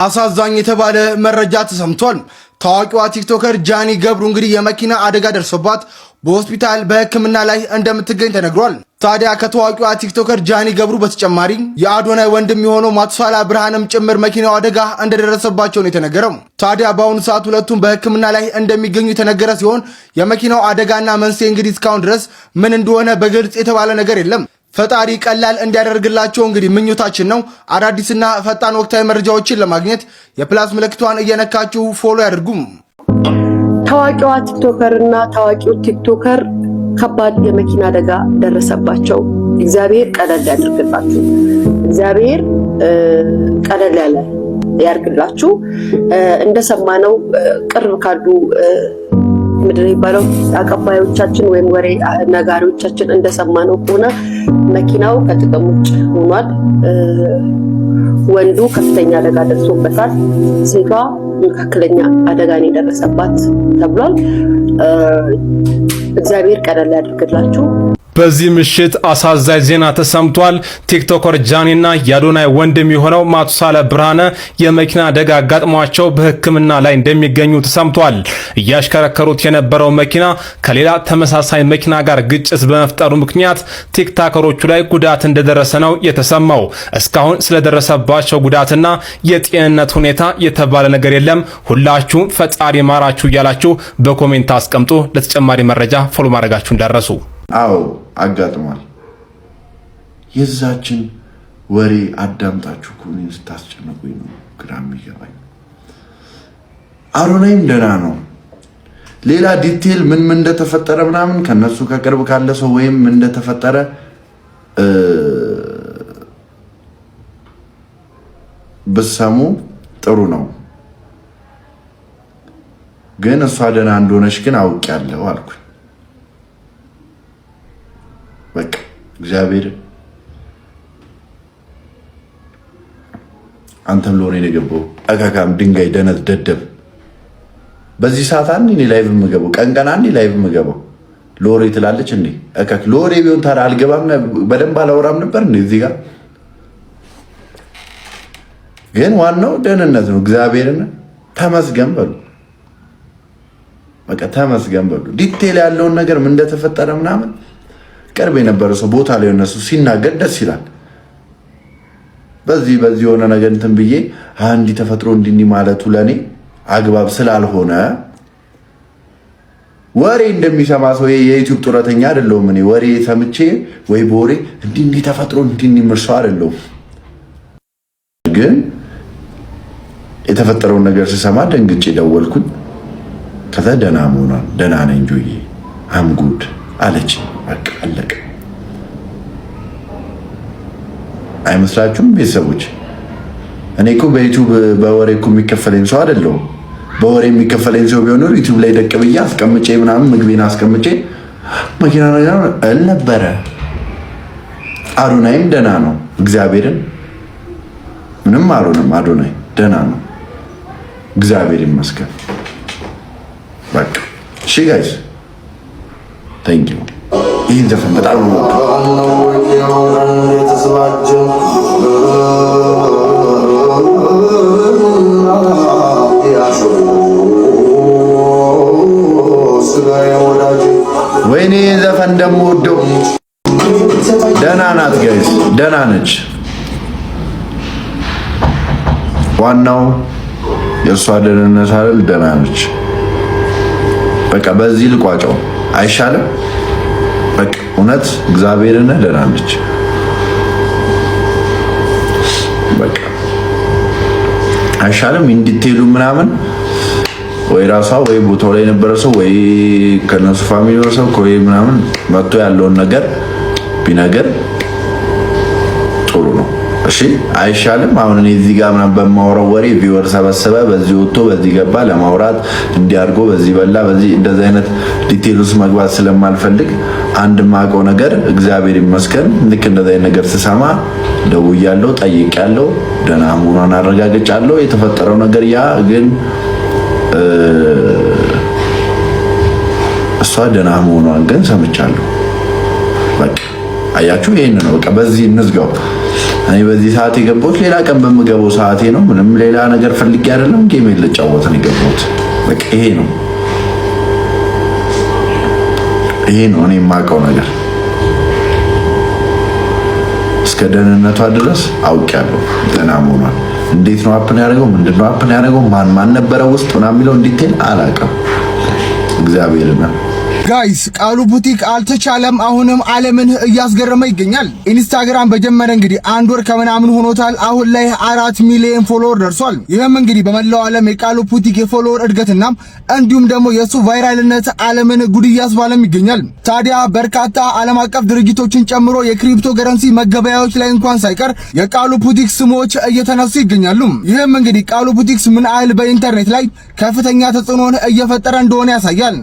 አሳዛኝ የተባለ መረጃ ተሰምቷል። ታዋቂዋ ቲክቶከር ጃኒ ገብሩ እንግዲህ የመኪና አደጋ ደርሶባት በሆስፒታል በሕክምና ላይ እንደምትገኝ ተነግሯል። ታዲያ ከታዋቂዋ ቲክቶከር ጃኒ ገብሩ በተጨማሪ የአዶናይ ወንድም የሆነው ማቱሳላ ብርሃንም ጭምር መኪናው አደጋ እንደደረሰባቸው ነው የተነገረው። ታዲያ በአሁኑ ሰዓት ሁለቱም በሕክምና ላይ እንደሚገኙ የተነገረ ሲሆን የመኪናው አደጋና መንስኤ እንግዲህ እስካሁን ድረስ ምን እንደሆነ በግልጽ የተባለ ነገር የለም። ፈጣሪ ቀላል እንዲያደርግላቸው እንግዲህ ምኞታችን ነው። አዳዲስና ፈጣን ወቅታዊ መረጃዎችን ለማግኘት የፕላስ ምልክቷን እየነካችሁ ፎሎ ያድርጉም። ታዋቂዋ ቲክቶከር እና ታዋቂው ቲክቶከር ከባድ የመኪና አደጋ ደረሰባቸው። እግዚአብሔር ቀለል ያድርግላችሁ። እግዚአብሔር ቀለል ያለ ያድርግላችሁ። እንደሰማነው ቅርብ ካሉ ምድር ይባለው አቀባዮቻችን ወይም ወሬ ነጋሪዎቻችን እንደሰማነው ከሆነ መኪናው ከጥቅም ውጭ ሆኗል። ወንዱ ከፍተኛ አደጋ ደርሶበታል። ሴቷ መካከለኛ አደጋ ነው የደረሰባት ተብሏል። እግዚአብሔር ቀለል ያድርግላችሁ። በዚህ ምሽት አሳዛኝ ዜና ተሰምቷል። ቲክቶከር ጃኒና የአዶናይ ወንድም የሆነው ማቱሳላ ብርሃነ የመኪና አደጋ አጋጥሟቸው በሕክምና ላይ እንደሚገኙ ተሰምቷል። እያሽከረከሩት የነበረው መኪና ከሌላ ተመሳሳይ መኪና ጋር ግጭት በመፍጠሩ ምክንያት ቲክቶከሮቹ ላይ ጉዳት እንደደረሰ ነው የተሰማው። እስካሁን ስለደረሰባቸው ጉዳትና የጤንነት ሁኔታ የተባለ ነገር የለም። ሁላችሁም ፈጣሪ ማራችሁ እያላችሁ በኮሜንት አስቀምጡ። ለተጨማሪ መረጃ ፎሎ ማድረጋችሁ እንዳረሱ። አዎ አጋጥሟል። የዛችን ወሬ አዳምጣችሁ ኮኔን ስታስጨንቁኝ ነው ግራ የሚገባኝ። አዶናይም ደህና ነው። ሌላ ዲቴል ምን እንደተፈጠረ ምናምን ከነሱ ከቅርብ ካለ ሰው ወይም ምን እንደተፈጠረ ብሰሙ ጥሩ ነው። ግን እሷ ደህና እንደሆነች ግን አውቄያለሁ አልኩኝ። በቃ እግዚአብሔር አንተም ለሆነ የገባው አካካም ድንጋይ ደነት ደደብ በዚህ ሰዓት እኔ ላይቭ የምገባው ቀን አንዴ ላይቭ የምገባው ሎሬ ትላለች እንዴ አካክ ሎሬ ቢሆን ታዲያ አልገባም በደንብ አላወራም ነበር እንዴ እዚህ ጋር። ግን ዋናው ደህንነት ነው። እግዚአብሔርን ተመስገን በሉ። በቃ ተመስገን በሉ። ዲቴል ያለውን ነገር ምን እንደተፈጠረ ምናምን ቅርብ የነበረ ሰው ቦታ ላይ እነሱ ሲናገር ደስ ይላል። በዚህ የሆነ ነገር እንትን ብዬ አንዲ ተፈጥሮ እንዲህ ማለቱ ለኔ አግባብ ስላልሆነ ወሬ እንደሚሰማ ሰው የዩቲዩብ ጡረተኛ አይደለሁም እኔ። ወሬ ሰምቼ ወይ በወሬ እንዲህ ተፈጥሮ እንዲህ ምርሰው አይደለሁም። ግን የተፈጠረውን ነገር ስሰማ ደንግጬ ደወልኩኝ። ከዛ ደህና መሆኗን ደህና ነኝ ጆዬ አምጉድ አለች። በቃ አለቀ። አይመስላችሁም ቤተሰቦች? እኔ እኮ በዩቲዩብ በወሬ እኮ የሚከፈለኝ ሰው አይደለሁም። በወሬ የሚከፈለኝ ሰው ቢሆን ኖሮ ዩቲዩብ ላይ ደቅ ብዬ አስቀምጬ ምናምን ምግቤን አስቀምጬ መኪና ነገር አልነበረ። አዶናይም ደህና ነው እግዚአብሔርን ምንም አልሆነም። አዶናይ ደህና ነው እግዚአብሔር ይመስገን። በቃ እሺ ጋይስ ታንክ ዩ። ይህን ዘፈን በጣም ነው ወይኔ ዘፈን ደግሞ ወደው። ደህና ናት ጋይስ ደህና ነች። ዋናው የእሷ ደህንነት አይደል? ደህና ነች። በቃ በዚህ ልቋጨው አይሻልም? በቃ እውነት እግዚአብሔርን ደህና ነች። በቃ አይሻልም? እንዲቴሉ ምናምን ወይ ራሷ ወይ ቦታው ላይ የነበረ ሰው ወይ ከነሱ ፋሚሊ ሰው ወይ ምናምን መጥቶ ያለውን ነገር ቢነገር ጥሩ ነው። እሺ አይሻልም? አሁን እኔ እዚህ ጋር ምናምን በማወራው ወሬ ቪወር ሰበሰበ፣ በዚህ ወጥቶ በዚህ ገባ ለማውራት እንዲያርጎ በዚህ በላ በዚህ እንደዚህ አይነት ዲቴልስ መግባት ስለማልፈልግ አንድ ማቀው ነገር እግዚአብሔር ይመስገን ልክ እንደዚህ አይነት ነገር ስሰማ ደውያለሁ፣ ጠይቄያለሁ፣ ደህና መሆኗን አረጋግጫለሁ። የተፈጠረው ነገር ያ ግን እሷ ደህና መሆኗን ግን ሰምቻለሁ። በቃ አያችሁ፣ ይሄን ነው በቃ በዚህ እንዝጋው። እኔ በዚህ ሰዓት የገባሁት ሌላ ቀን በምገባው ሰዓቴ ነው። ምንም ሌላ ነገር ፈልጌ አይደለም። ጌም ልጫወት ነው የገባሁት። በቃ ይሄ ነው እኔ የማውቀው ነገር። እስከ ደህንነቷ ድረስ አውቄያለሁ። ደህና መሆኗን እንዴት ነው አፕን ያደረገው? ምንድነው አፕን ያደረገው? ማን ነበረ ውስጥ ምናምን የሚለው ዲቴል አላውቅም። እግዚአብሔር ነው። ጋይስ ቃሉ ቡቲክ አልተቻለም። አሁንም ዓለምን እያስገረመ ይገኛል። ኢንስታግራም በጀመረ እንግዲህ 1 ወር ከምናምን ሆኖታል። አሁን ላይ 4 ሚሊዮን ፎሎወር ደርሷል። ይህም እንግዲህ በመላው ዓለም የቃሉ ቡቲክ የፎሎወር እድገትና እንዲሁም ደግሞ የሱ ቫይራልነት ዓለምን ጉድ እያስባለም ይገኛል። ታዲያ በርካታ ዓለም አቀፍ ድርጅቶችን ጨምሮ የክሪፕቶ ከረንሲ መገበያዮች ላይ እንኳን ሳይቀር የቃሉ ቡቲክ ስሞች እየተነሱ ይገኛሉ። ይህም እንግዲህ ቃሉ ቡቲክስ ምን ያህል በኢንተርኔት ላይ ከፍተኛ ተጽዕኖን እየፈጠረ እንደሆነ ያሳያል።